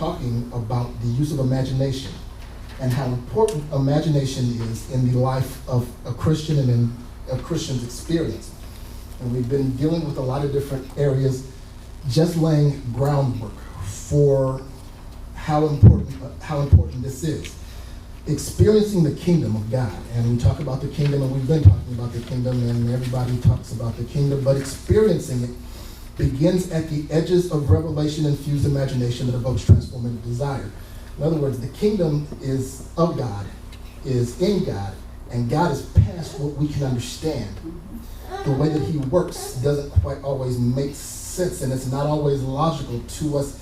talking about the use of imagination and how important imagination is in the life of a Christian and in a Christian's experience. And we've been dealing with a lot of different areas, just laying groundwork for how important this is. Experiencing the kingdom of God. And we talk about the kingdom, and we've been talking about the kingdom, and everybody talks about the kingdom, but experiencing it begins at the edges of revelation-infused imagination that evokes transformative desire. In other words, the kingdom is of God, is in God, and God is past what we can understand. The way that he works doesn't quite always make sense, and it's not always logical to us,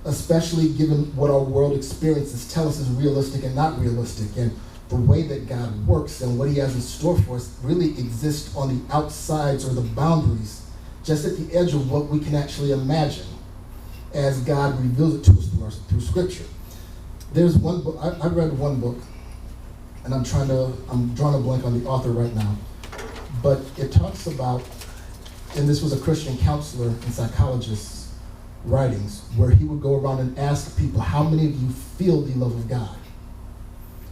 especially given what our world experiences tell us is realistic and not realistic. And the way that God works and what he has in store for us really exists on the outsides or the boundaries, just at the edge of what we can actually imagine as God reveals it to us through Scripture. There's one book, I read one book, and I'm drawing a blank on the author right now, but it talks about, and this was a Christian counselor and psychologist's writings, where he would go around and ask people, how many of you feel the love of God?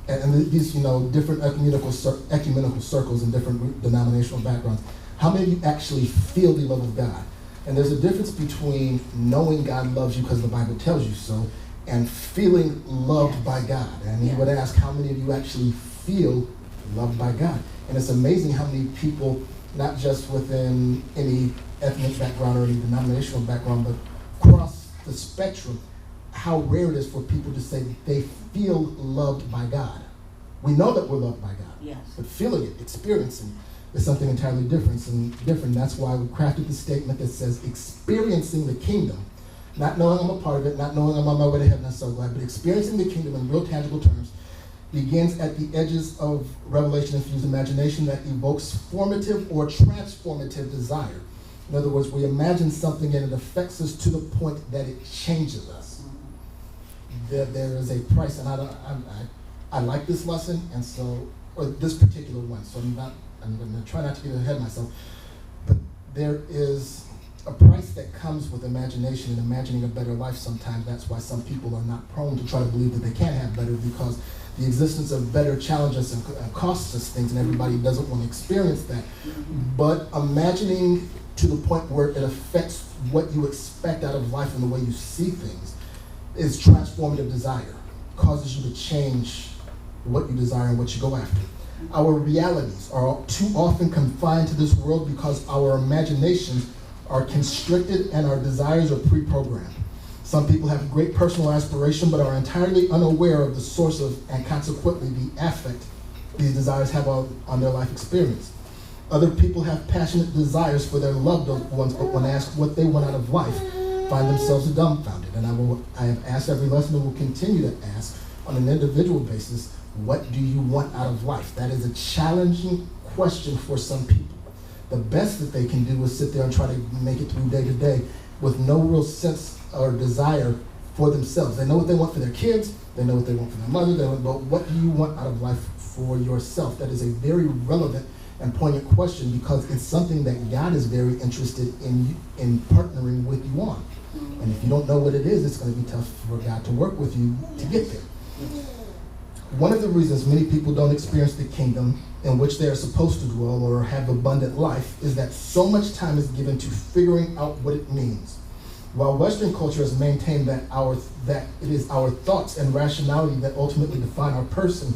And these, different ecumenical circles and different denominational backgrounds, how many of you actually feel the love of God? And there's a difference between knowing God loves you because the Bible tells you so, and feeling loved by God. And he would ask, how many of you actually feel loved by God? And it's amazing how many people, not just within any ethnic background or any denominational background, but across the spectrum, how rare it is for people to say they feel loved by God. We know that we're loved by God, but feeling it, experiencing it, is something entirely different. That's why we crafted the statement that says experiencing the kingdom, not knowing I'm a part of it, not knowing I'm on my way to heaven, I'm so glad, but experiencing the kingdom in real tangible terms begins at the edges of revelation-infused imagination that evokes formative or transformative desire. In other words, we imagine something and it affects us to the point that it changes us. There is a price, and I like this lesson, and so, or this particular one, so I'm going to try not to get ahead of myself, but there is a price that comes with imagination and imagining a better life sometimes. That's why some people are not prone to try to believe that they can have better, because the existence of better challenges and costs us things, and everybody doesn't want to experience that. But imagining to the point where it affects what you expect out of life and the way you see things is transformative desire. Causes you to change what you desire and what you go after. Our realities are too often confined to this world because our imaginations are constricted and our desires are pre-programmed. Some people have great personal aspiration but are entirely unaware of the source of, and consequently the effect these desires have on their life experience. Other people have passionate desires for their loved ones, but when asked what they want out of life, find themselves dumbfounded. And I have asked every lesson and will continue to ask on an individual basis, what do you want out of life? That is a challenging question for some people. The best that they can do is sit there and try to make it through day to day with no real sense or desire for themselves. They know what they want for their kids, they know what they want for their mother, but what do you want out of life for yourself? That is a very relevant and poignant question, because it's something that God is very interested in partnering with you on. And if you don't know what it is, it's going to be tough for God to work with you to get there. One of the reasons many people don't experience the kingdom in which they are supposed to dwell or have abundant life is that so much time is given to figuring out what it means. While Western culture has maintained that it is our thoughts and rationality that ultimately define our person,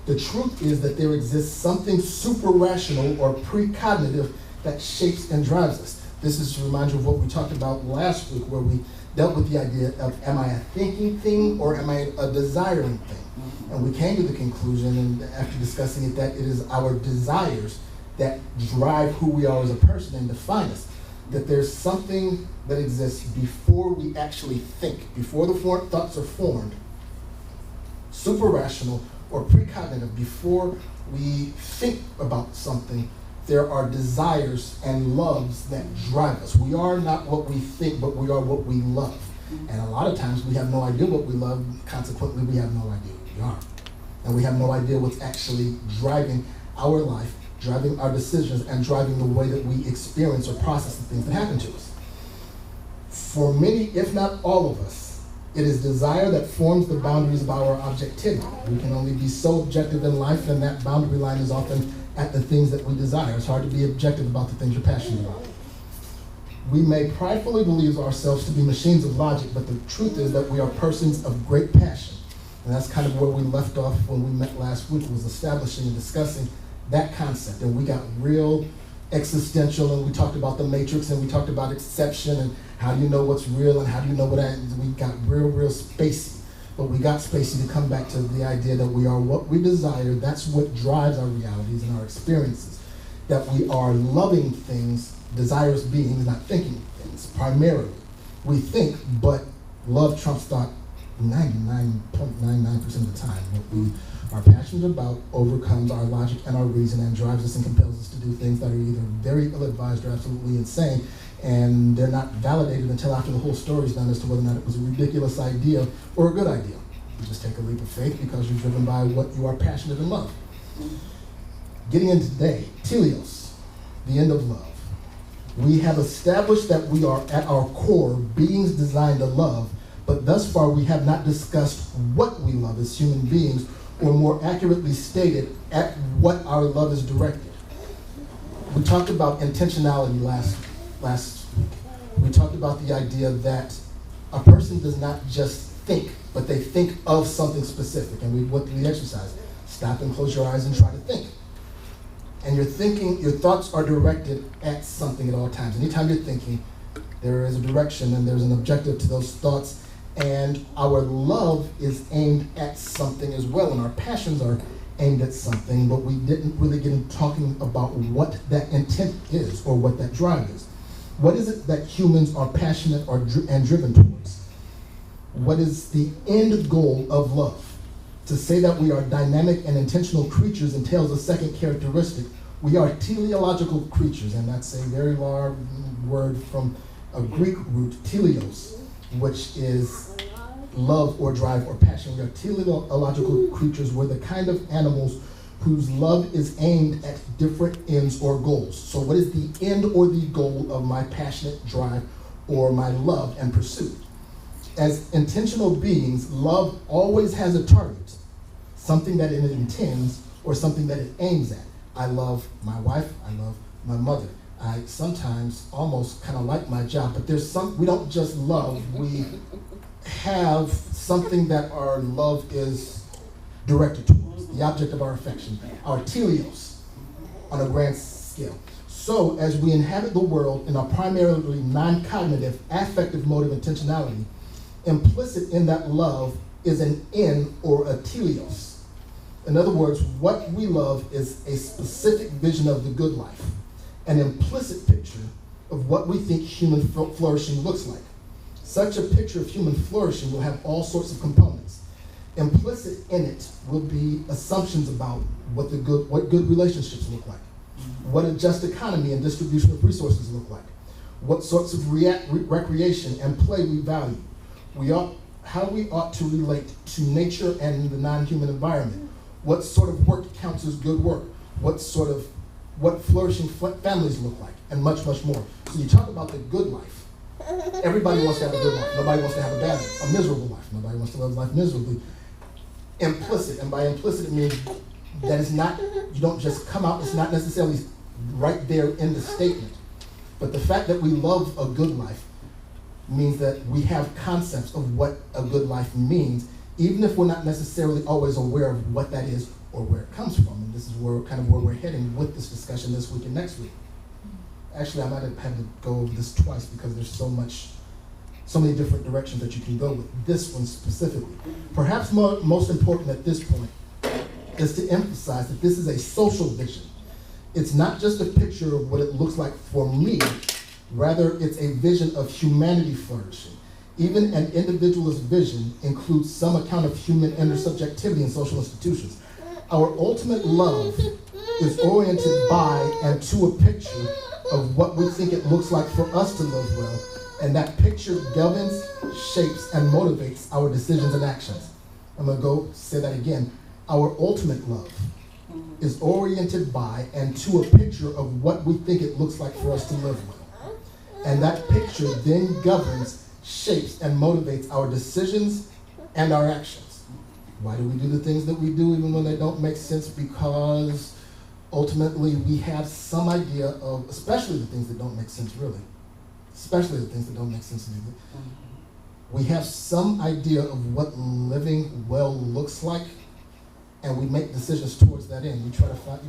the truth is that there exists something super rational or precognitive that shapes and drives us. This is to remind you of what we talked about last week, where we dealt with the idea of, am I a thinking thing or am I a desiring thing? And we came to the conclusion, and after discussing it, that it is our desires that drive who we are as a person and define us. That there's something that exists before we actually think, before the thoughts are formed, super rational or precognitive, before we think about something. There are desires and loves that drive us. We are not what we think, but we are what we love. And a lot of times we have no idea what we love, consequently we have no idea what we are. And we have no idea what's actually driving our life, driving our decisions, and driving the way that we experience or process the things that happen to us. For many, if not all of us, It is desire that forms the boundaries of our objectivity. We can only be so objective in life, and that boundary line is often at the things that we desire. It's hard to be objective about the things you're passionate about. We may pridefully believe ourselves to be machines of logic, but the truth is that we are persons of great passion. And that's kind of where we left off when we met last week, was establishing and discussing that concept. And we got real existential, and we talked about the matrix, and we talked about exception, and how do you know what's real, and how do you know what that is. We got real spacey. But we got spacey to come back to the idea that we are what we desire. That's what drives our realities and our experiences. That we are loving things, desirous beings, not thinking things, primarily. We think, but love trumps thought 99.99% of the time. What we are passionate about overcomes our logic and our reason and drives us and compels us to do things that are either very ill-advised or absolutely insane, and they're not validated until after the whole story is done as to whether or not it was a ridiculous idea or a good idea. You just take a leap of faith because you're driven by what you are passionate and love. Getting into today, Teleos, the end of love. We have established that we are at our core beings designed to love, but thus far we have not discussed what we love as human beings, or more accurately stated, at what our love is directed. We talked about intentionality last week. We talked about the idea that a person does not just think, but they think of something specific. And we went through the exercise. Stop and close your eyes and try to think. And your thoughts are directed at something at all times. Anytime you're thinking, there is a direction and there's an objective to those thoughts. And our love is aimed at something as well, and our passions are aimed at something, but we didn't really get into talking about what that intent is or what that drive is. What is it that humans are passionate and driven towards? What is the end goal of love? To say that we are dynamic and intentional creatures entails a second characteristic. We are teleological creatures, and that's a very large word from a Greek root, teleos, which is love or drive or passion. We are teleological creatures. We're the kind of animals whose love is aimed at different ends or goals. So what is the end or the goal of my passionate drive or my love and pursuit? As intentional beings, love always has a target, something that it intends or something that it aims at. I love my wife, I love my mother. I sometimes almost kind of like my job, but we don't just love, we have something that our love is directed towards, the object of our affection, our teleos on a grand scale. So as we inhabit the world in a primarily non-cognitive, affective mode of intentionality, implicit in that love is an in or a teleos. In other words, what we love is a specific vision of the good life, an implicit picture of what we think human flourishing looks like. Such a picture of human flourishing will have all sorts of components. Implicit in it will be assumptions about what good relationships look like, what a just economy and distribution of resources look like, what sorts of recreation and play we value, how we ought to relate to nature and the non-human environment, what sort of work counts as good work, what flourishing families look like, and much, much more. So you talk about the good life. Everybody wants to have a good life. Nobody wants to have a miserable life. Nobody wants to live life miserably. Implicit, and by implicit it means that it's not, you don't just come out, it's not necessarily right there in the statement. But the fact that we love a good life means that we have concepts of what a good life means, even if we're not necessarily always aware of what that is or where it comes from. And this is where we're heading with this discussion this week and next week. Actually, I might have had to go over this twice because there's so many different directions that you can go with this one specifically. Perhaps most important at this point is to emphasize that this is a social vision. It's not just a picture of what it looks like for me, rather it's a vision of humanity flourishing. Even an individualist vision includes some account of human intersubjectivity in social institutions. Our ultimate love is oriented by and to a picture of what we think it looks like for us to live well, and that picture governs, shapes, and motivates our decisions and actions. I'm going to go say that again. Our ultimate love is oriented by and to a picture of what we think it looks like for us to live well. And that picture then governs shapes and motivates our decisions and our actions. Why do we do the things that we do even when they don't make sense? Because ultimately we have some idea of, especially the things that don't make sense really, especially the things that don't make sense really. We have some idea of what living well looks like, and we make decisions towards that end. You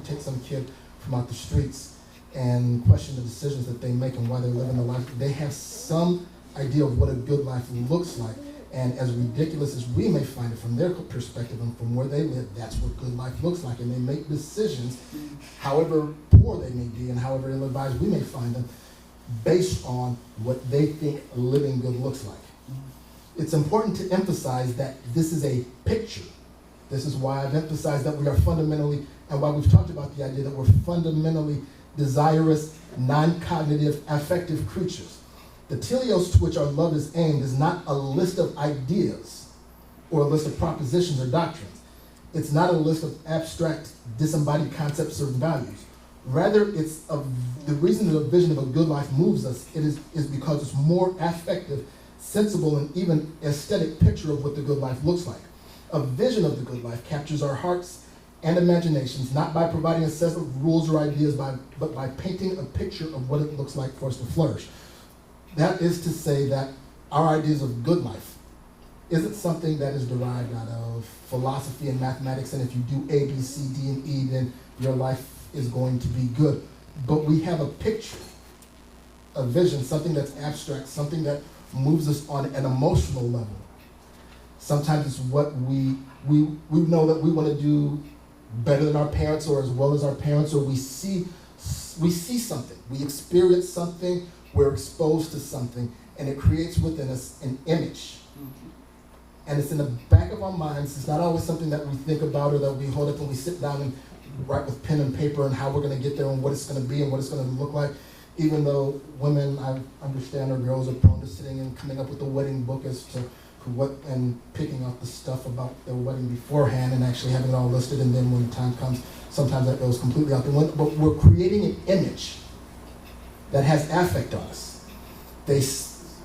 take some kid from out the streets and question the decisions that they make and why they're living the life. They have some idea of what a good life looks like. And as ridiculous as we may find it from their perspective and from where they live, that's what good life looks like. And they make decisions, however poor they may be and however ill-advised we may find them, based on what they think living good looks like. It's important to emphasize that this is a picture. This is why I've emphasized that we are fundamentally, and why we've talked about the idea that we're fundamentally desirous, non-cognitive, affective creatures. The teleos to which our love is aimed is not a list of ideas or a list of propositions or doctrines. It's not a list of abstract, disembodied concepts or values. Rather, the reason that a vision of a good life moves us is because it's more affective, sensible, and even aesthetic picture of what the good life looks like. A vision of the good life captures our hearts and imaginations, not by providing a set of rules or ideas, but by painting a picture of what it looks like for us to flourish. That is to say that our ideas of good life isn't something that is derived out of philosophy and mathematics, and if you do A, B, C, D, and E, then your life is going to be good. But we have a picture, a vision, something that's abstract, something that moves us on an emotional level. Sometimes it's what we know that we want to do better than our parents or as well as our parents, or we see something, we experience something, we're exposed to something, and it creates within us an image. And it's in the back of our minds. It's not always something that we think about or that we hold up and we sit down and write with pen and paper and how we're going to get there and what it's going to be and what it's going to look like. Even though women, I understand, or girls are prone to sitting and coming up with a wedding book as to what, and picking out the stuff about their wedding beforehand and actually having it all listed, and then when the time comes, sometimes that goes completely out the window. But we're creating an image that has affect on us.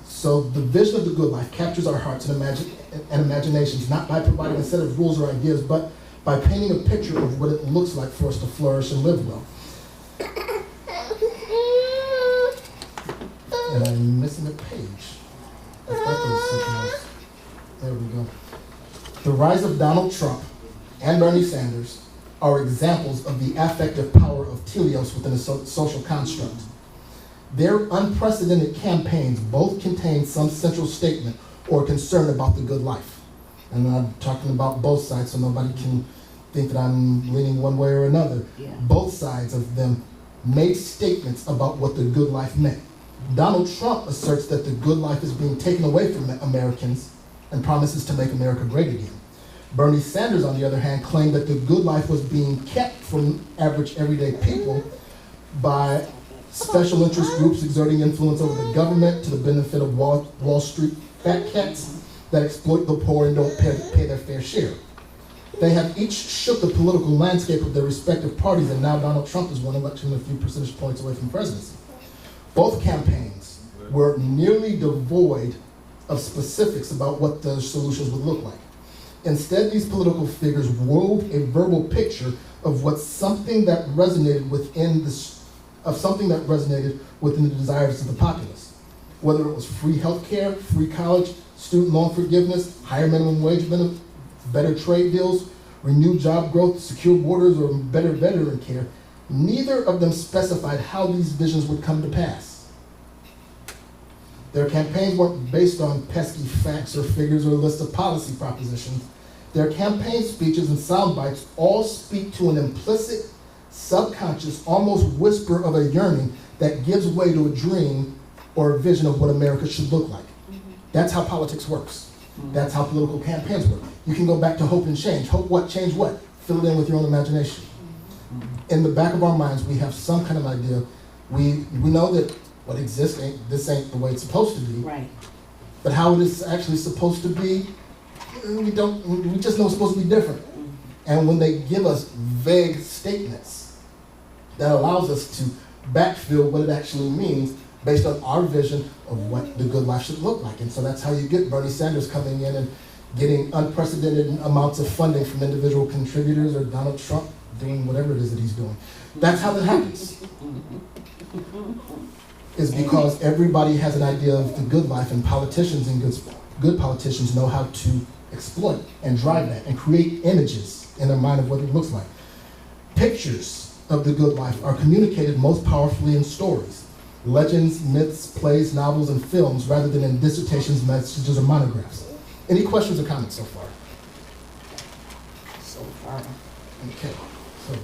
So the vision of the good life captures our hearts and imaginations, not by providing a set of rules or ideas, but by painting a picture of what it looks like for us to flourish and live well. And I'm missing a page. I thought there was something else. There we go. The rise of Donald Trump and Bernie Sanders are examples of the affective power of teleos within a social construct. Their unprecedented campaigns both contain some central statement or concern about the good life. And I'm talking about both sides so nobody can think that I'm leaning one way or another. Yeah. Both sides of them made statements about what the good life meant. Donald Trump asserts that the good life is being taken away from Americans and promises to make America great again. Bernie Sanders, on the other hand, claimed that the good life was being kept from average, everyday people by special interest groups exerting influence over the government to the benefit of Wall Street fat cats that exploit the poor and don't pay their fair share. They have each shook the political landscape of their respective parties, and now Donald Trump is one election a few percentage points away from presidency. Both campaigns were nearly devoid of specifics about what the solutions would look like. Instead, these political figures wove a verbal picture of something that resonated within the desires of the populace. Whether it was free health care, free college, student loan forgiveness, higher minimum wage benefits, better trade deals, renewed job growth, secure borders, or better veteran care, neither of them specified how these visions would come to pass. Their campaigns weren't based on pesky facts or figures or lists of policy propositions. Their campaign speeches and sound bites all speak to an implicit, subconscious, almost whisper of a yearning that gives way to a dream or a vision of what America should look like. That's how politics works. That's how political campaigns work. You can go back to hope and change. Hope what? Change what? Fill it in with your own imagination. In the back of our minds, we have some kind of idea. We know that what exists this ain't the way it's supposed to be. Right. But how it is actually supposed to be, we just know it's supposed to be different. And when they give us vague statements that allows us to backfill what it actually means, based on our vision of what the good life should look like. And so that's how you get Bernie Sanders coming in and getting unprecedented amounts of funding from individual contributors, or Donald Trump doing whatever it is that he's doing. That's how that happens. Is because everybody has an idea of the good life, and politicians and good politicians know how to exploit and drive that and create images in their mind of what it looks like. Pictures of the good life are communicated most powerfully in stories, legends, myths, plays, novels, and films, rather than in dissertations, messages, or monographs. Any questions or comments so far? So far. Okay. So,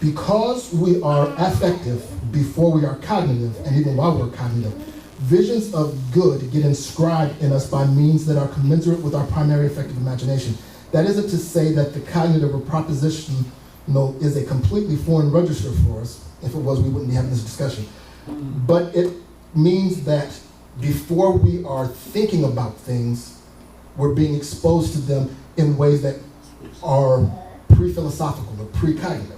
because we are affective before we are cognitive, and even while we're cognitive, visions of good get inscribed in us by means that are commensurate with our primary affective imagination. That isn't to say that the cognitive or propositional is a completely foreign register for us. If it was, we wouldn't be having this discussion. But it means that before we are thinking about things, we're being exposed to them in ways that are pre-philosophical or pre-cognitive.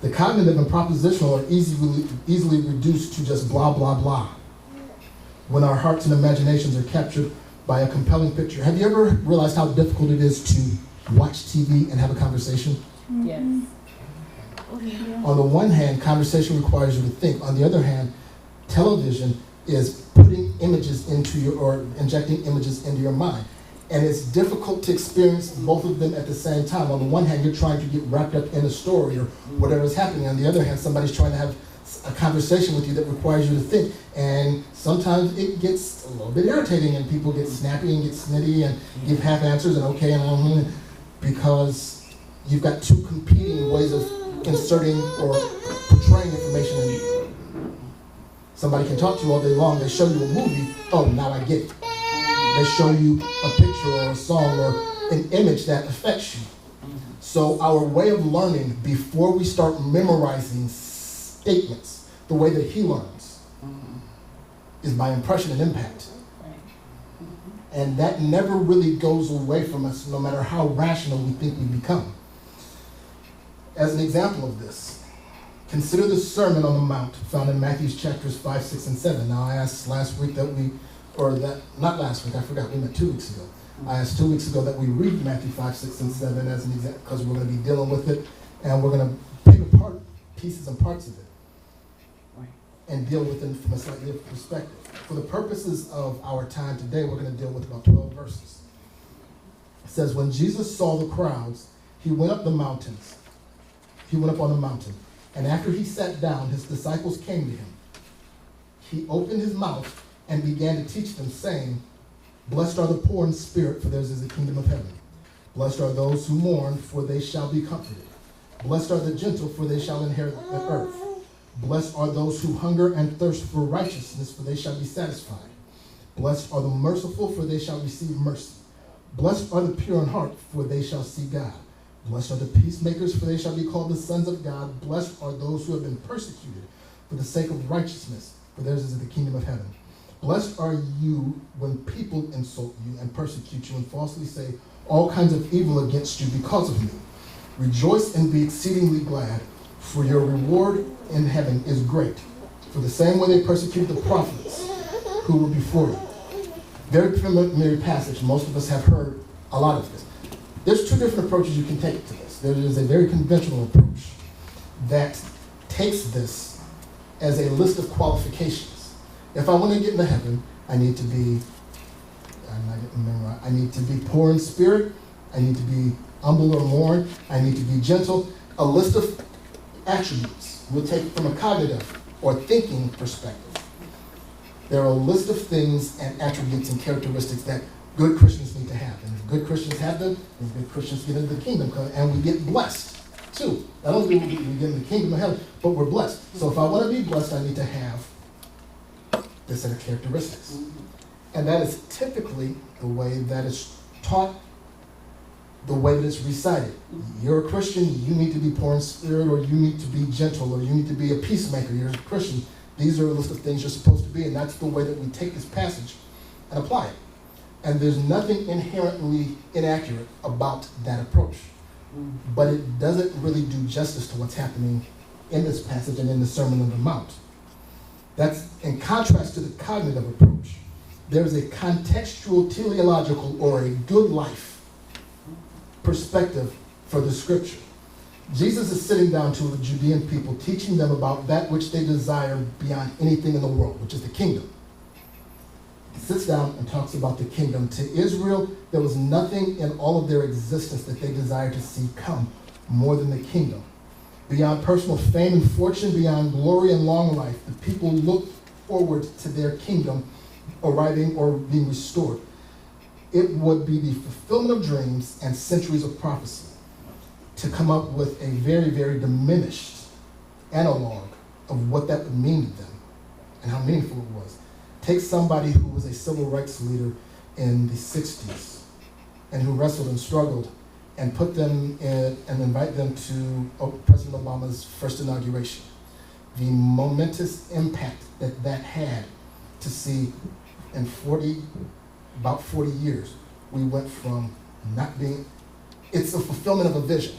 The cognitive and propositional are easily reduced to just blah, blah, blah, when our hearts and imaginations are captured by a compelling picture. Have you ever realized how difficult it is to watch TV and have a conversation? Yes. On the one hand, conversation requires you to think. On the other hand, television is putting images into your, or injecting images into your mind. And it's difficult to experience both of them at the same time. On the one hand, you're trying to get wrapped up in a story or whatever is happening. On the other hand, somebody's trying to have a conversation with you that requires you to think. And sometimes it gets a little bit irritating, and people get snappy and get snitty and give half answers and okay and because you've got two competing ways of inserting or portraying information in you. Somebody can talk to you all day long. They show you a movie. Oh, now I get it. They show you a picture or a song or an image that affects you. So our way of learning, before we start memorizing statements, the way that he learns, is by impression and impact. And that never really goes away from us, no matter how rational we think we become. As an example of this, consider the Sermon on the Mount found in Matthew chapters 5, 6, and 7. Now I asked last week that we, not last week, I forgot, we met 2 weeks ago. I asked 2 weeks ago that we read Matthew 5, 6, and 7 as an example, because we're going to be dealing with it, and we're going to pick apart pieces and parts of it and deal with it from a slightly different perspective. For the purposes of our time today, we're going to deal with about 12 verses. It says, when Jesus saw the crowds, he went up on the mountain, and after he sat down, his disciples came to him. He opened his mouth and began to teach them, saying, blessed are the poor in spirit, for theirs is the kingdom of heaven. Blessed are those who mourn, for they shall be comforted. Blessed are the gentle, for they shall inherit the earth. Blessed are those who hunger and thirst for righteousness, for they shall be satisfied. Blessed are the merciful, for they shall receive mercy. Blessed are the pure in heart, for they shall see God. Blessed are the peacemakers, for they shall be called the sons of God. Blessed are those who have been persecuted for the sake of righteousness, for theirs is the kingdom of heaven. Blessed are you when people insult you and persecute you and falsely say all kinds of evil against you because of me. Rejoice and be exceedingly glad, for your reward in heaven is great. For the same way they persecuted the prophets who were before you. Very familiar passage. Most of us have heard a lot of this. There's 2 different approaches you can take to this. There is a very conventional approach that takes this as a list of qualifications. If I want to get into heaven, I need to be poor in spirit, I need to be humble or mourn, I need to be gentle. A list of attributes we'll take from a cognitive or thinking perspective. There are a list of things and attributes and characteristics that good Christians need to have. And if good Christians have them, then good Christians get into the kingdom, and we get blessed too. Not only do we get into the kingdom of heaven, but we're blessed. So if I want to be blessed, I need to have this set of characteristics. And that is typically the way that it's taught, the way that it's recited. You're a Christian, you need to be poor in spirit, or you need to be gentle, or you need to be a peacemaker. You're a Christian. These are a list of things you're supposed to be, and that's the way that we take this passage and apply it. And there's nothing inherently inaccurate about that approach. But it doesn't really do justice to what's happening in this passage and in the Sermon on the Mount. That's in contrast to the cognitive approach. There's a contextual, teleological, or a good life perspective for the scripture. Jesus is sitting down to the Judean people, teaching them about that which they desire beyond anything in the world, which is the kingdom. He sits down and talks about the kingdom. To Israel, there was nothing in all of their existence that they desired to see come more than the kingdom. Beyond personal fame and fortune, beyond glory and long life, the people looked forward to their kingdom arriving or being restored. It would be the fulfillment of dreams and centuries of prophecy. To come up with a very, very diminished analog of what that would mean to them and how meaningful it was. Take somebody who was a civil rights leader in the 60s and who wrestled and struggled and put them in and invite them to President Obama's first inauguration. The momentous impact that that had to see in about 40 years, we went from not being, it's a fulfillment of a vision,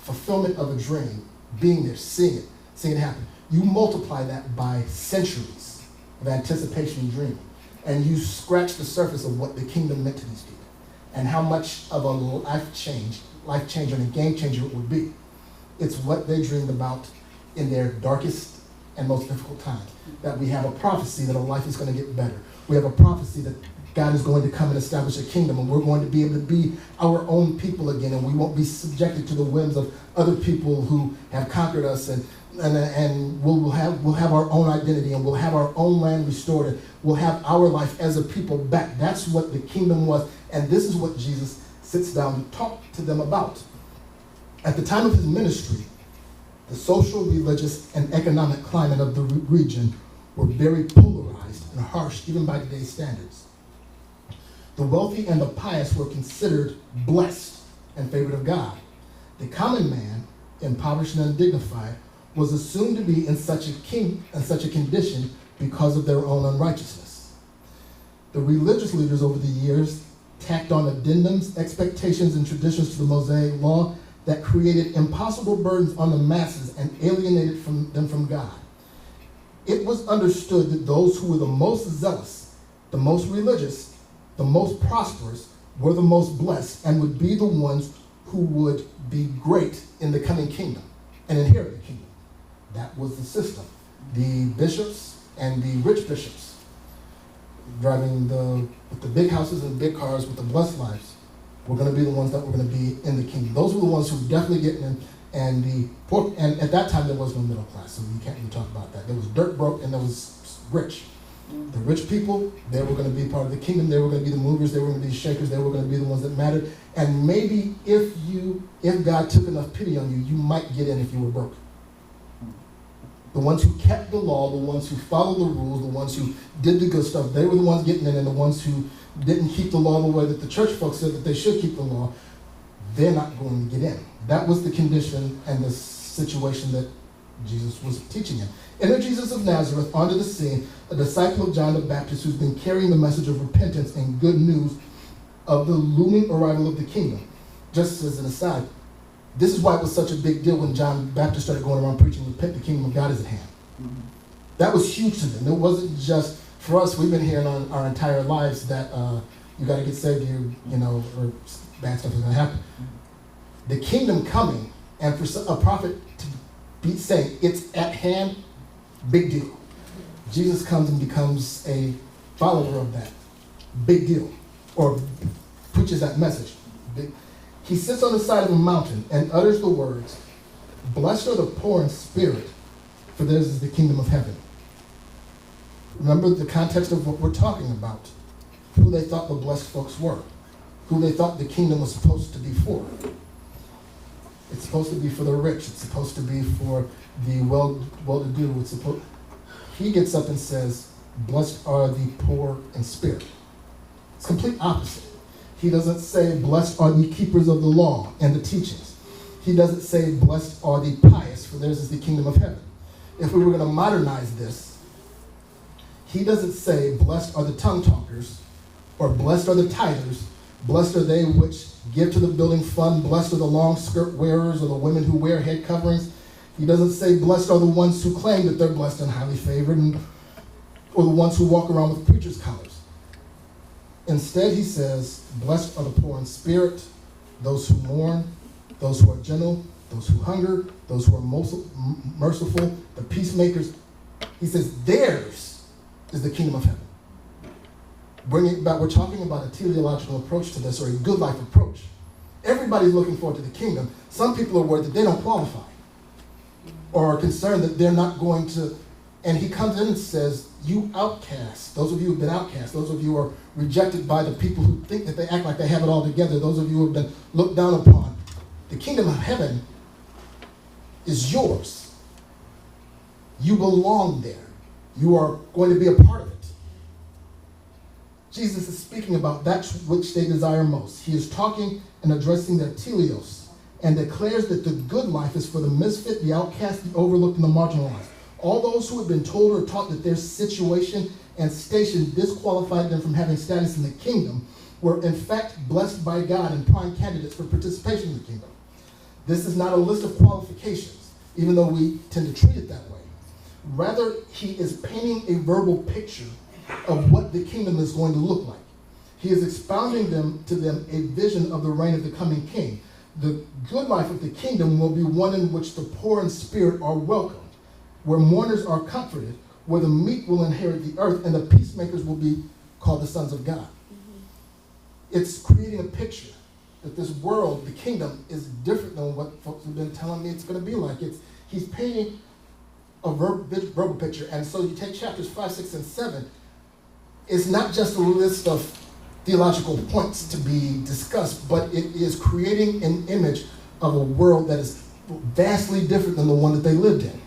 fulfillment of a dream, being there, seeing it happen. You multiply that by centuries of anticipation and dreaming, and you scratch the surface of what the kingdom meant to these people and how much of a life change and a game changer it would be. It's what they dreamed about in their darkest and most difficult times. That we have a prophecy that our life is going to get better. We have a prophecy that God is going to come and establish a kingdom, and we're going to be able to be our own people again, and we won't be subjected to the whims of other people who have conquered us, and we'll have our own identity, and we'll have our own land restored, and we'll have our life as a people back. That's what the kingdom was, and this is what Jesus sits down to talk to them about. At the time of his ministry, the social, religious, and economic climate of the region were very polarized and harsh, even by today's standards. The wealthy and the pious were considered blessed and favored of God. The common man, impoverished and undignified, was assumed to be in such a condition because of their own unrighteousness. The religious leaders over the years tacked on addendums, expectations, and traditions to the Mosaic law that created impossible burdens on the masses and alienated them from God. It was understood that those who were the most zealous, the most religious, the most prosperous, were the most blessed and would be the ones who would be great in the coming kingdom and inherit the kingdom. That was the system. The bishops and the rich bishops driving with the big houses and big cars with the blessed lives were going to be the ones that were going to be in the kingdom. Those were the ones who were definitely getting in, and the poor, and at that time there was no middle class, so you can't even talk about that. There was dirt broke and there was rich. The rich people, they were going to be part of the kingdom. They were going to be the movers. They were going to be the shakers. They were going to be the ones that mattered. And maybe if God took enough pity on you, you might get in if you were broke. The ones who kept the law, the ones who followed the rules, the ones who did the good stuff, they were the ones getting in, and the ones who didn't keep the law the way that the church folks said that they should keep the law, they're not going to get in. That was the condition and the situation that Jesus was teaching in. Enter Jesus of Nazareth onto the scene, a disciple of John the Baptist who's been carrying the message of repentance and good news of the looming arrival of the kingdom. Just as an aside, this is why it was such a big deal when John the Baptist started going around preaching, repent, the kingdom of God is at hand. Mm-hmm. That was huge to them. It wasn't just, for us, we've been hearing our entire lives that you got to get saved, or bad stuff is going to happen. Mm-hmm. The kingdom coming, and for a prophet to be saying it's at hand, big deal. Jesus comes and becomes a follower of that. Big deal. Or preaches that message. He sits on the side of a mountain and utters the words, "Blessed are the poor in spirit, for theirs is the kingdom of heaven." Remember the context of what we're talking about. Who they thought the blessed folks were. Who they thought the kingdom was supposed to be for. It's supposed to be for the rich. It's supposed to be for the well-to-do. He gets up and says, "Blessed are the poor in spirit." It's complete opposite. He doesn't say, "Blessed are the keepers of the law and the teachings." He doesn't say, "Blessed are the pious, for theirs is the kingdom of heaven." If we were going to modernize this, he doesn't say, "Blessed are the tongue talkers," or "Blessed are the tithers," "Blessed are they which give to the building fund," "Blessed are the long skirt wearers," or the women who wear head coverings. He doesn't say, "Blessed are the ones who claim that they're blessed and highly favored," and or the ones who walk around with preacher's collars. Instead, he says, blessed are the poor in spirit, those who mourn, those who are gentle, those who hunger, those who are merciful, the peacemakers. He says, theirs is the kingdom of heaven. Bringing it back, we're talking about a teleological approach to this, or a good life approach. Everybody's looking forward to the kingdom. Some people are worried that they don't qualify, or are concerned that they're not going to. And he comes in and says, you outcasts, those of you who've been outcast, those of you who are rejected by the people who think that they act like they have it all together, those of you who have been looked down upon, the kingdom of heaven is yours. You belong there. You are going to be a part of it. Jesus is speaking about that which they desire most. He is talking and addressing their teleos, and declares that the good life is for the misfit, the outcast, the overlooked, and the marginalized. All those who have been told or taught that their situation and station disqualified them from having status in the kingdom were in fact blessed by God and prime candidates for participation in the kingdom. This is not a list of qualifications, even though we tend to treat it that way. Rather, he is painting a verbal picture of what the kingdom is going to look like. He is expounding to them a vision of the reign of the coming king. The good life of the kingdom will be one in which the poor in spirit are welcomed, where mourners are comforted, where the meek will inherit the earth, and the peacemakers will be called the sons of God. Mm-hmm. It's creating a picture that this world, the kingdom, is different than what folks have been telling me it's going to be like. He's painting a verbal picture. And so you take chapters 5, 6, and 7. It's not just a list of theological points to be discussed, but it is creating an image of a world that is vastly different than the one that they lived in.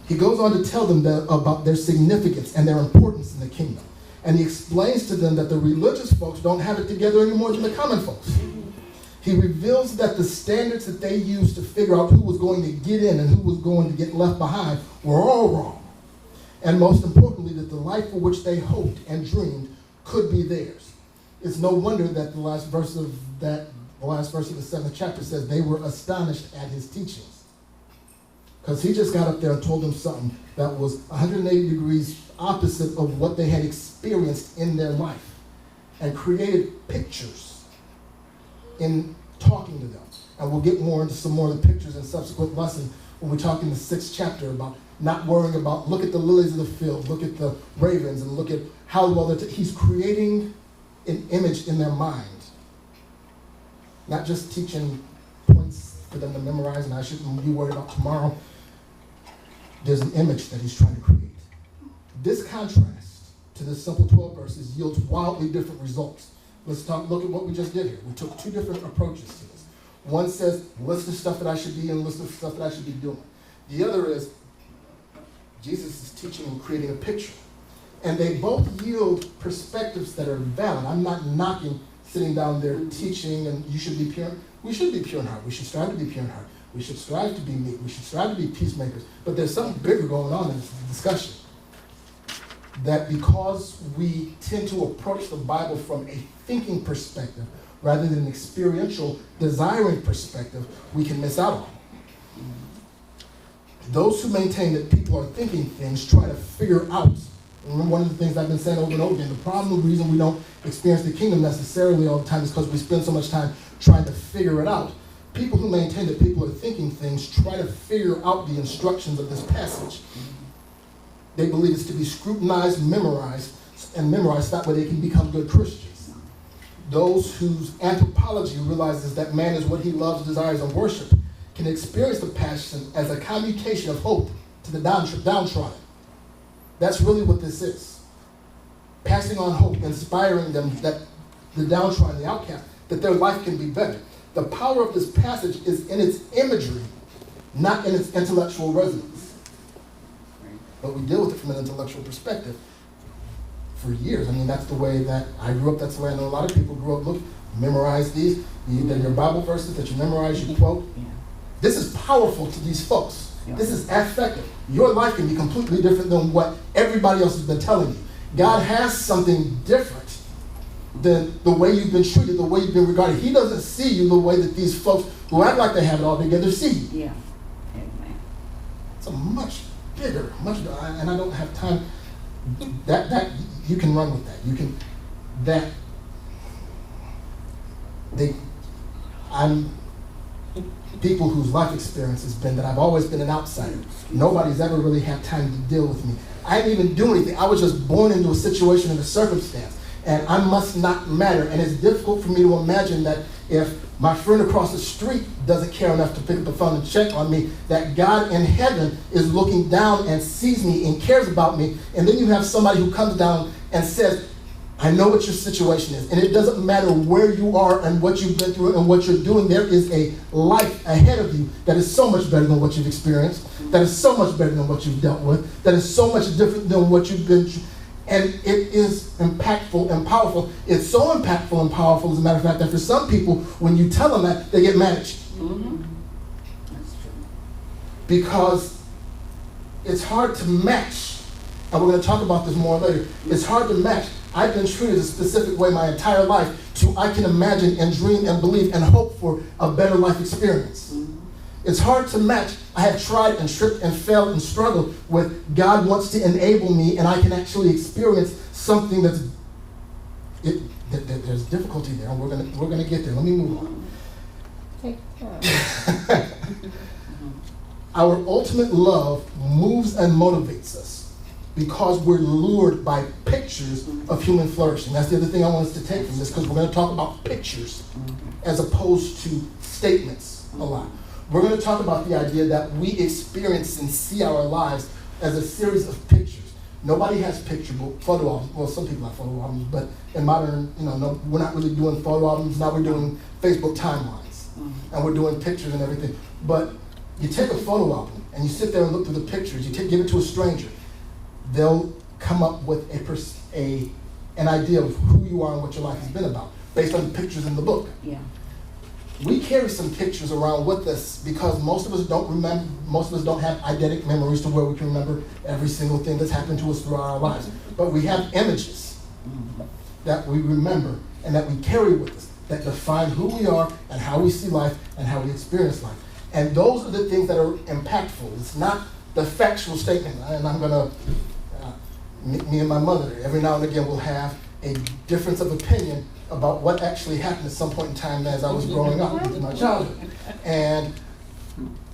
He goes on to tell them about their significance and their importance in the kingdom. And he explains to them that the religious folks don't have it together any more than the common folks. He reveals that the standards that they used to figure out who was going to get in and who was going to get left behind were all wrong. And most importantly, that the life for which they hoped and dreamed could be theirs. It's no wonder that the last verse of the 7th chapter says they were astonished at his teachings. Because he just got up there and told them something that was 180 degrees opposite of what they had experienced in their life, and created pictures in talking to them. And we'll get more into some more of the pictures in subsequent lessons when we talk in the 6th chapter about not worrying about, look at the lilies of the field, look at the ravens, and look at how well he's creating an image in their mind. Not just teaching points for them to memorize, and I shouldn't be worried about tomorrow. There's an image that he's trying to create. This contrast to the simple 12 verses yields wildly different results. Look at what we just did here. We took two different approaches to this. One says, list of stuff that I should be in, list of stuff that I should be doing. The other is, Jesus is teaching and creating a picture. And they both yield perspectives that are valid. I'm not knocking sitting down there teaching and you should be pure. We should be pure in heart. We should strive to be pure in heart. We should strive to be meek. We should strive to be peacemakers. But there's something bigger going on in this discussion. That because we tend to approach the Bible from a thinking perspective rather than an experiential, desiring perspective, we can miss out on. Those who maintain that people are thinking things try to figure out. Remember, one of the things I've been saying over and over again, the problem, the reason we don't experience the kingdom necessarily all the time is because we spend so much time trying to figure it out. People who maintain that people are thinking things try to figure out the instructions of this passage. They believe it's to be scrutinized, memorized that way they can become good Christians. Those whose anthropology realizes that man is what he loves, desires, and worship can experience the passion as a commutation of hope to the downtrodden. That's really what this is. Passing on hope, inspiring them that the downtrodden, the outcast, that their life can be better. The power of this passage is in its imagery, not in its intellectual resonance. But we deal with it from an intellectual perspective for years. I mean, that's the way that I grew up. That's the way I know a lot of people grew up. Look, memorize these. Then your Bible verses that you memorize, you quote. Yeah. This is powerful to these folks. Yeah. This is effective. Your life can be completely different than what everybody else has been telling you. God has something different than the way you've been treated, the way you've been regarded. He doesn't see you the way that these folks who act like they have it all together see you. Yeah. Amen. It's a much bigger, and I don't have time. That you can run with that. You can that I'm people whose life experience has been that I've always been an outsider. Nobody's ever really had time to deal with me. I didn't even do anything. I was just born into a situation and a circumstance, and I must not matter. And it's difficult for me to imagine that if my friend across the street doesn't care enough to pick up the phone and check on me, that God in heaven is looking down and sees me and cares about me. And then you have somebody who comes down and says, I know what your situation is, and it doesn't matter where you are and what you've been through and what you're doing. There is a life ahead of you that is so much better than what you've experienced, that is so much better than what you've dealt with, that is so much different than what you've been through. And it is impactful and powerful. It's so impactful and powerful, as a matter of fact, that for some people, when you tell them that, they get mad at you. Mm-hmm. That's true. Because it's hard to match, and we're going to talk about this more later. It's hard to match. I've been treated a specific way my entire life to I can imagine and dream and believe and hope for a better life experience. Mm-hmm. It's hard to match. I have tried and tripped and failed and struggled with God wants to enable me and I can actually experience something there's difficulty there, and we're gonna get there. Let me move on. Take time. Our ultimate love moves and motivates us because we're lured by pictures of human flourishing. That's the other thing I want us to take from this, because we're going to talk about pictures as opposed to statements a lot. We're going to talk about the idea that we experience and see our lives as a series of pictures. Nobody has photo albums. Well, some people have photo albums, but in modern, no, we're not really doing photo albums. Now we're doing Facebook timelines, and we're doing pictures and everything. But you take a photo album and you sit there and look through the pictures. You give it to a stranger. They'll come up with an idea of who you are and what your life has been about, based on the pictures in the book. Yeah. We carry some pictures around with us because most of us don't remember, most of us don't have eidetic memories to where we can remember every single thing that's happened to us throughout our lives. But we have images that we remember and that we carry with us that define who we are and how we see life and how we experience life. And those are the things that are impactful. It's not the factual statement. And I'm going to, me and my mother, every now and again, will have a difference of opinion about what actually happened at some point in time as I was growing up into my childhood. And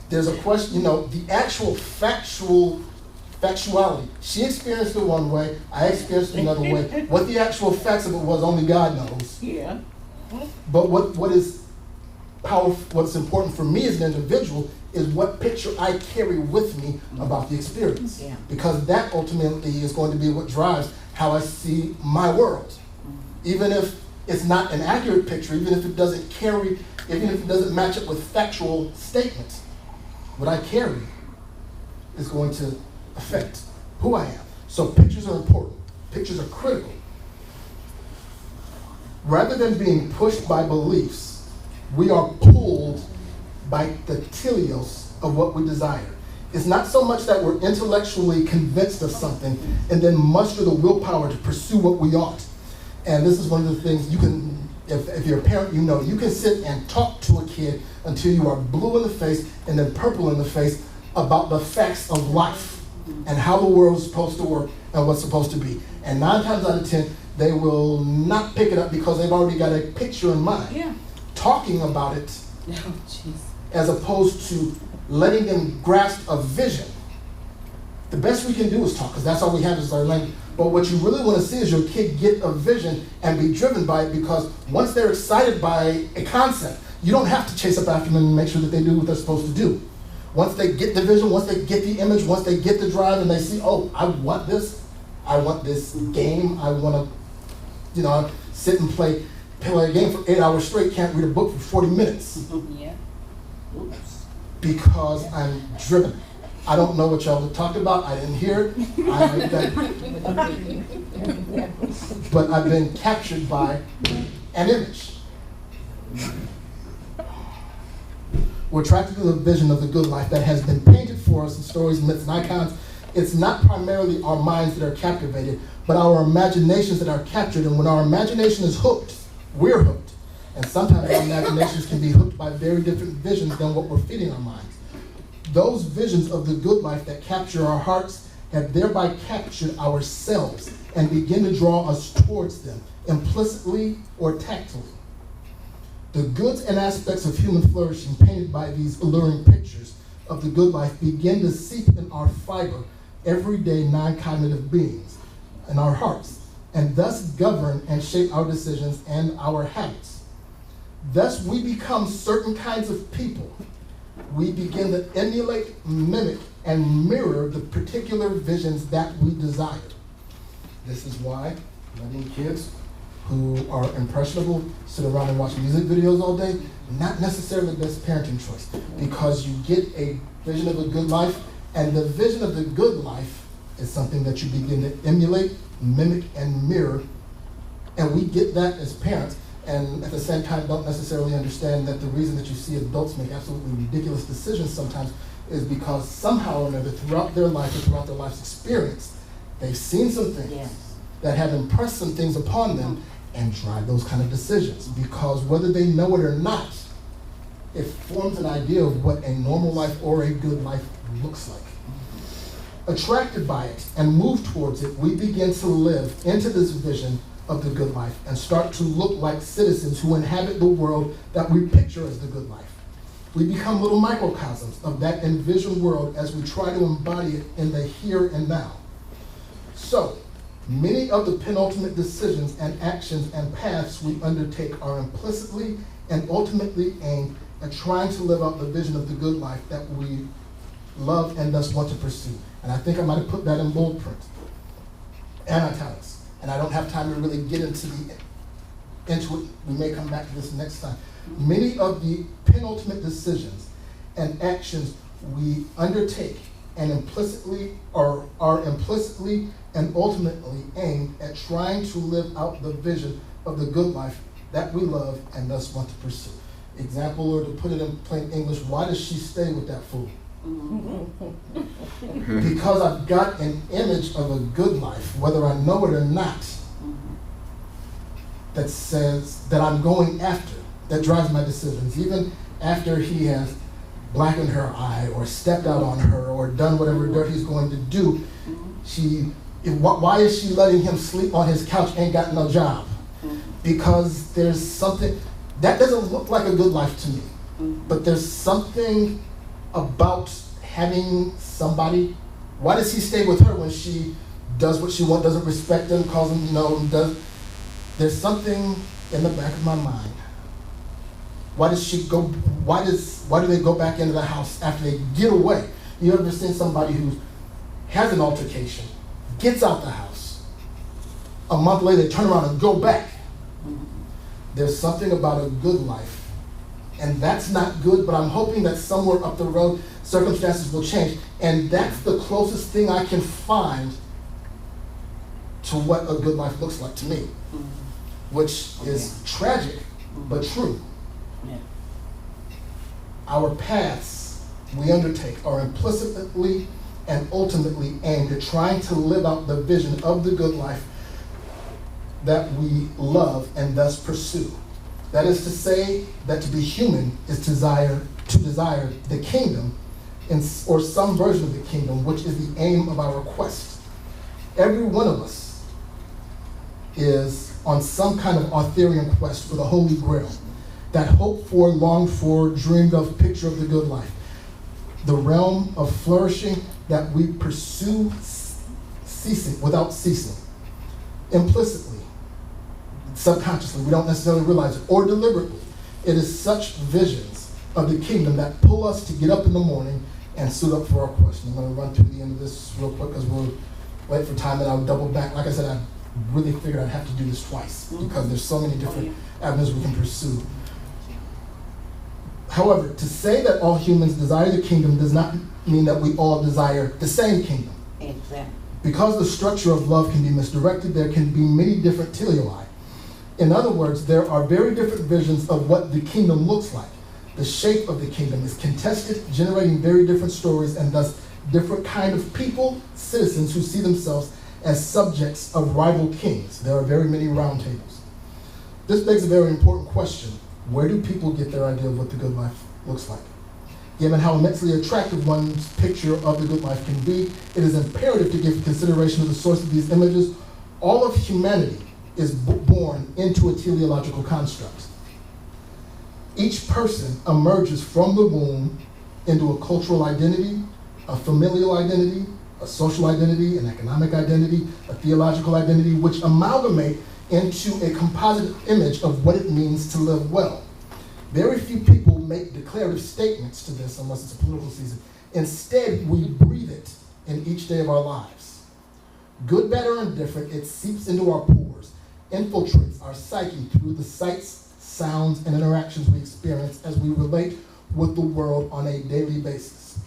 there's a question, the actual factuality. She experienced it one way, I experienced it another way. What the actual facts of it was, only God knows. Yeah. But what is powerful, what's important for me as an individual is what picture I carry with me about the experience. Yeah. Because that ultimately is going to be what drives how I see my world. Even if it's not an accurate picture, even if it doesn't match up with factual statements, what I carry is going to affect who I am. So pictures are important. Pictures are critical. Rather than being pushed by beliefs, we are pulled by the teleos of what we desire. It's not so much that we're intellectually convinced of something and then muster the willpower to pursue what we ought. And this is one of the things you can, if you're a parent, you can sit and talk to a kid until you are blue in the face and then purple in the face about the facts of life and how the world is supposed to work and what's supposed to be. And 9 times out of 10, they will not pick it up because they've already got a picture in mind. Yeah. Talking about it as opposed to letting them grasp a vision. The best we can do is talk, because that's all we have is our language. But what you really want to see is your kid get a vision and be driven by it, because once they're excited by a concept, you don't have to chase up after them and make sure that they do what they're supposed to do. Once they get the vision, once they get the image, once they get the drive and they see, oh, I want this game, I want to, sit and play a game for 8 hours straight, can't read a book for 40 minutes. Yeah. Oops. Because I'm driven. I don't know what y'all talked about. I didn't hear it. But I've been captured by an image. We're attracted to the vision of the good life that has been painted for us in stories, myths, and icons. It's not primarily our minds that are captivated, but our imaginations that are captured. And when our imagination is hooked, we're hooked. And sometimes our imaginations can be hooked by very different visions than what we're feeding our minds. Those visions of the good life that capture our hearts have thereby captured ourselves and begin to draw us towards them, implicitly or tactily. The goods and aspects of human flourishing painted by these alluring pictures of the good life begin to seep in our fiber, everyday non-cognitive beings, in our hearts, and thus govern and shape our decisions and our habits. Thus we become certain kinds of people. We begin to emulate, mimic, and mirror the particular visions that we desire. This is why letting kids who are impressionable sit around and watch music videos all day, not necessarily the best parenting choice, because you get a vision of a good life, and the vision of the good life is something that you begin to emulate, mimic, and mirror. And we get that as parents, and at the same time don't necessarily understand that the reason that you see adults make absolutely ridiculous decisions sometimes is because somehow or another throughout their life or throughout their life's experience, they've seen some things that have impressed some things upon them and drive those kind of decisions. Because whether they know it or not, it forms an idea of what a normal life or a good life looks like. Attracted by it and moved towards it, we begin to live into this vision of the good life and start to look like citizens who inhabit the world that we picture as the good life. We become little microcosms of that envisioned world as we try to embody it in the here and now. So, many of the penultimate decisions and actions and paths we undertake are implicitly and ultimately aimed at trying to live out the vision of the good life that we love and thus want to pursue. And I think I might have put that in bold print and italics. And I don't have time to really get into it. We may come back to this next time. Many of the penultimate decisions and actions we undertake and implicitly are implicitly and ultimately aimed at trying to live out the vision of the good life that we love and thus want to pursue. Example, or to put it in plain English, why does she stay with that fool? Because I've got an image of a good life, whether I know it or not, that says that I'm going after, that drives my decisions. Even after he has blackened her eye or stepped out on her or done whatever dirt he's going to do, why is she letting him sleep on his couch, ain't got no job? Because there's something, that doesn't look like a good life to me. But there's something about having somebody. Why does he stay with her when she does what she wants, doesn't respect him, calls him there's something in the back of my mind. Why does she go, why do they go back into the house after they get away? You ever seen somebody who has an altercation, gets out the house, a month later they turn around and go back? There's something about a good life, and that's not good, but I'm hoping that somewhere up the road circumstances will change, and that's the closest thing I can find to what a good life looks like to me, which is tragic but true. Our paths we undertake are implicitly and ultimately aimed at trying to live out the vision of the good life that we love and thus pursue. That is to say that to be human is to desire the kingdom or some version of the kingdom, which is the aim of our quest. Every one of us is on some kind of Arthurian quest for the Holy Grail, that hoped for, longed for, dreamed of picture of the good life, the realm of flourishing that we pursue without ceasing, implicitly, subconsciously, we don't necessarily realize it, or deliberately. It is such visions of the kingdom that pull us to get up in the morning and suit up for our quest. I'm going to run through the end of this real quick because we'll wait for time and I'll double back. Like I said, I really figured I'd have to do this twice because there's so many different avenues we can pursue. However, to say that all humans desire the kingdom does not mean that we all desire the same kingdom. Exactly. Because the structure of love can be misdirected, there can be many different teleoi. In other words, there are very different visions of what the kingdom looks like. The shape of the kingdom is contested, generating very different stories and thus different kind of people, citizens who see themselves as subjects of rival kings. There are very many round tables. This begs a very important question. Where do people get their idea of what the good life looks like? Given how immensely attractive one's picture of the good life can be, it is imperative to give consideration to the source of these images. All of humanity is born into a teleological construct. Each person emerges from the womb into a cultural identity, a familial identity, a social identity, an economic identity, a theological identity, which amalgamate into a composite image of what it means to live well. Very few people make declarative statements to this unless it's a political season. Instead, we breathe it in each day of our lives. Good, bad, or indifferent, it seeps into our pores, infiltrates our psyche through the sights, sounds, and interactions we experience as we relate with the world on a daily basis.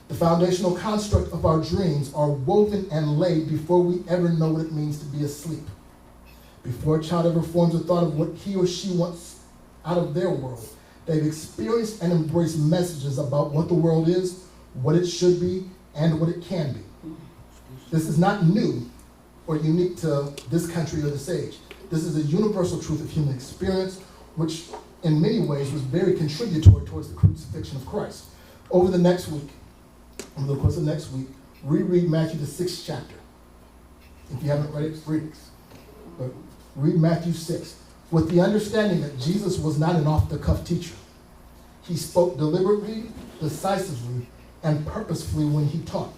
The foundational construct of our dreams are woven and laid before we ever know what it means to be asleep. Before a child ever forms a thought of what he or she wants out of their world, they've experienced and embraced messages about what the world is, what it should be, and what it can be. This is not new or unique to this country or this age. This is a universal truth of human experience, which in many ways was very contributory towards the crucifixion of Christ. Over the course of next week, reread Matthew the 6th chapter. If you haven't read it, read it. But read Matthew 6, with the understanding that Jesus was not an off-the-cuff teacher. He spoke deliberately, decisively, and purposefully when he taught.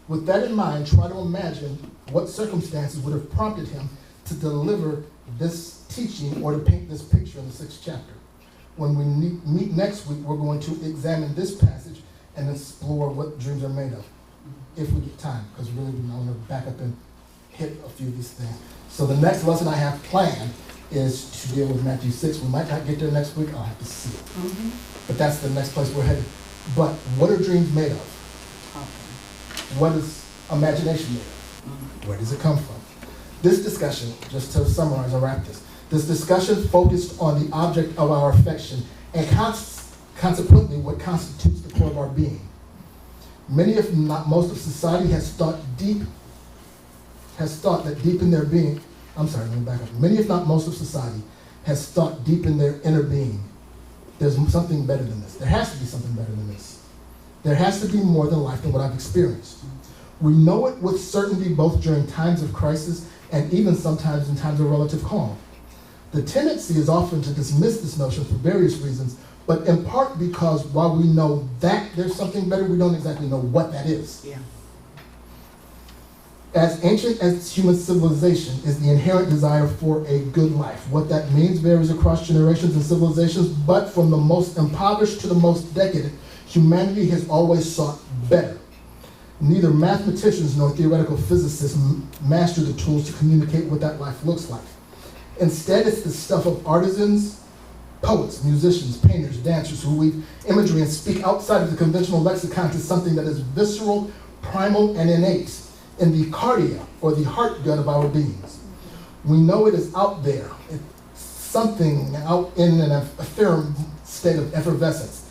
With that in mind, try to imagine what circumstances would have prompted him to deliver this teaching or to paint this picture in the 6th chapter. When we meet next week, we're going to examine this passage and explore what dreams are made of, if we get time, because really we want to back up and hit a few of these things. So the next lesson I have planned is to deal with Matthew 6. We might not get there next week. I'll have to see it. Mm-hmm. But that's the next place we're headed. But what are dreams made of? Okay. What is imagination made of? Mm-hmm. Where does it come from? This discussion, just to summarize and wrap this discussion focused on the object of our affection and consequently what constitutes the core of our being. Many, if not most, of society has thought that deep in their being, Many, if not most, of society has thought deep in their inner being, there's something better than this. There has to be something better than this. There has to be more than life than what I've experienced. We know it with certainty both during times of crisis and even sometimes in times of relative calm. The tendency is often to dismiss this notion for various reasons, but in part because while we know that there's something better, we don't exactly know what that is. Yeah. As ancient as human civilization is the inherent desire for a good life. What that means varies across generations and civilizations, but from the most impoverished to the most decadent, humanity has always sought better. Neither mathematicians nor theoretical physicists master the tools to communicate what that life looks like. Instead, it's the stuff of artisans, poets, musicians, painters, dancers who weave imagery and speak outside of the conventional lexicon to something that is visceral, primal, and innate in the cardia, or the heart gut of our beings. We know it is out there. It's something out in an ephemeral state of effervescence.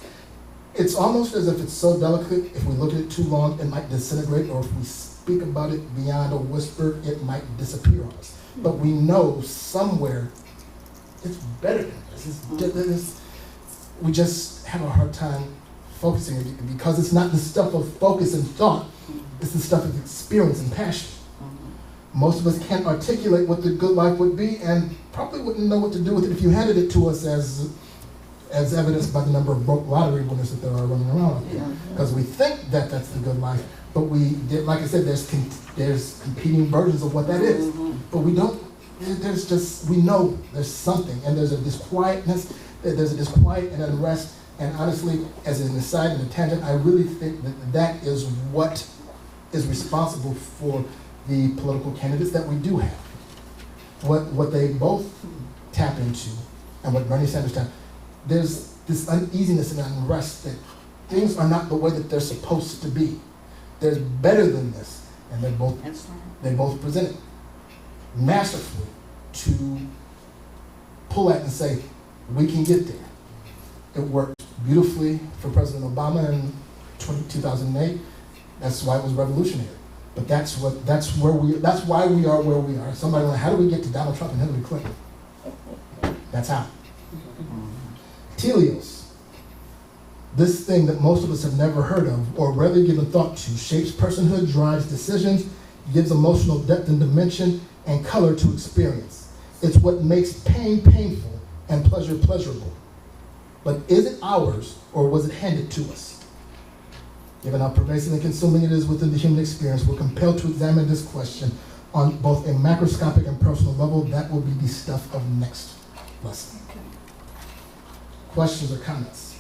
It's almost as if it's so delicate, if we look at it too long, it might disintegrate, or if we speak about it beyond a whisper, it might disappear on us. But we know somewhere it's better than this. We just have a hard time focusing it because it's not the stuff of focus and thought, it's the stuff of experience and passion. Most of us can't articulate what the good life would be and probably wouldn't know what to do with it if you handed it to us as evidenced by the number of broke lottery winners that there are running around out there. Because we think that that's the good life, but like I said, there's competing versions of what that is. But we don't, we know there's something, and there's a disquiet and unrest, and honestly, as an aside and a tangent, I really think that is what is responsible for the political candidates that we do have. What they both tap into, and what Bernie Sanders tapped, there's this uneasiness and unrest that things are not the way that they're supposed to be. There's better than this, and they both present it masterfully to pull at and say, we can get there. It worked beautifully for President Obama in 2008. That's why it was revolutionary. But that's why we are where we are. Somebody like, how do we get to Donald Trump and Hillary Clinton? That's how. Teleos. This thing that most of us have never heard of or rarely given thought to shapes personhood, drives decisions, gives emotional depth and dimension and color to experience. It's what makes pain painful and pleasure pleasurable. But is it ours or was it handed to us? Given how pervasive and consuming it is within the human experience, we're compelled to examine this question on both a macroscopic and personal level. That will be the stuff of next lesson. Okay. Questions or comments?